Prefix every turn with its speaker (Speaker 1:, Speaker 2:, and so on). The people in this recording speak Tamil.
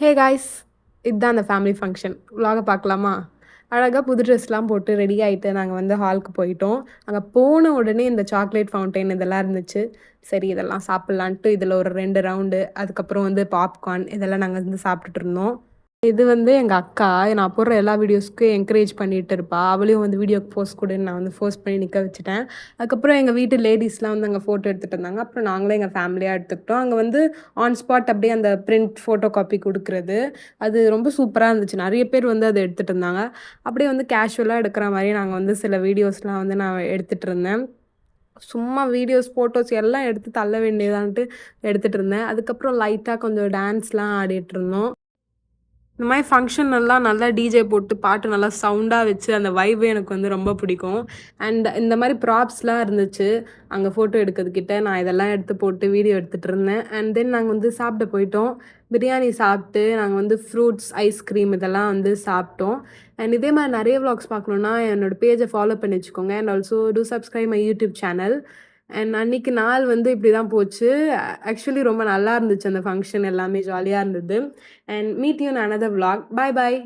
Speaker 1: ஹே காய்ஸ், இதுதான் அந்த ஃபேமிலி ஃபங்க்ஷன். vlog பார்க்கலாமா? அழகா புது ட்ரெஸ்லாம் போட்டு ரெடி ஆயிட்டு நாங்க வந்து ஹாலுக்கு போயிட்டோம். அங்க போன உடனே இந்த சாக்லேட் ஃபவுண்டைன் இதெல்லாம் இருந்துச்சு. சரி இதெல்லாம் சாப்பிடலான்ட்டு இதில ஒரு 2 ரவுண்டு, அதுக்கப்புறம் வந்து பாப்கார்ன் இதெல்லாம் நாங்க வந்து சாப்பிட்டுட்டு இருந்தோம். இது வந்து எங்க அக்கா. நான் போடுற எல்லா வீடியோஸ்க்கும் என்கரேஜ் பண்ணிட்டு இருப்பா. அவளையும் வந்து வீடியோக்கு போஸ் குடுன்னு நான் வந்து ஃபோர்ஸ் பண்ணி நிக்க வச்சுட்டேன். அதுக்கப்புறம் எங்க வீட்டு லேடீஸ்லாம் வந்து அங்க ஃபோட்டோ எடுத்துட்டு இருந்தாங்க. அப்புறம் நாங்களும் எங்க ஃபேமிலியா எடுத்துக்கிட்டோம். அங்க வந்து ஆன் ஸ்பாட் அப்படியே அந்த பிரிண்ட் ஃபோட்டோ காப்பி குடுக்குறது. அது ரொம்ப சூப்பரா இருந்துச்சு. நெறைய பேர் வந்து அத எடுத்துட்டு இருந்தாங்க. அப்படியே வந்து கேஷுவலா எடுக்கிற மாரி நாங்க வந்து சில வீடியோஸ்லாம் வந்து நான் எடுத்துட்டு இருந்தேன். சும்மா வீடியோஸ், ஃபோட்டோஸ் எல்லாம் எடுத்து தள்ள வேண்டியதான்ட்டு எடுத்துட்டு இருந்தேன். அதுக்கப்புறம் லைட்டா கொஞ்சம் டான்ஸ்லாம் ஆடிட்டு இருந்தோம். இந்த மாரி ஃபங்ஷன்லலாம் நல்லா டிஜே போட்டு பாட்டு நல்லா சவுண்டா வச்சு அந்த வைபே எனக்கு வந்து ரொம்ப பிடிக்கும். அண்ட் இந்த மாரி ப்ராப்ஸ்லாம் இருந்துச்சு. அங்க ஃபோட்டோ எடுக்கிறதுக்கிட்ட நான் இதெல்லாம் எடுத்து போட்டு வீடியோ எடுத்துட்டு இருந்தேன். அண்ட் தென் நாங்க வந்து சாப்பிட போயிட்டோம். பிரியாணி சாப்பிட்டு நாங்க வந்து ஃப்ரூட்ஸ், ஐஸ்கிரீம் இதெல்லாம் வந்து சாப்பிட்டோம். அண்ட் இதே மாரி நெறைய விளாக்ஸ் பார்க்கணுன்னா என்னோட பேஜ ஃபாலோ பண்ணி வச்சுக்கோங்க. And also do subscribe my YouTube channel. And அன்னைக்கு நாள் வந்து இப்படி தான் போச்சு. ஆக்சுவலி ரொம்ப நல்லா இருந்துச்சு அந்த ஃபங்ஷன் எல்லாமே ஜாலியா இருந்தது. And meet you in another vlog. Bye bye.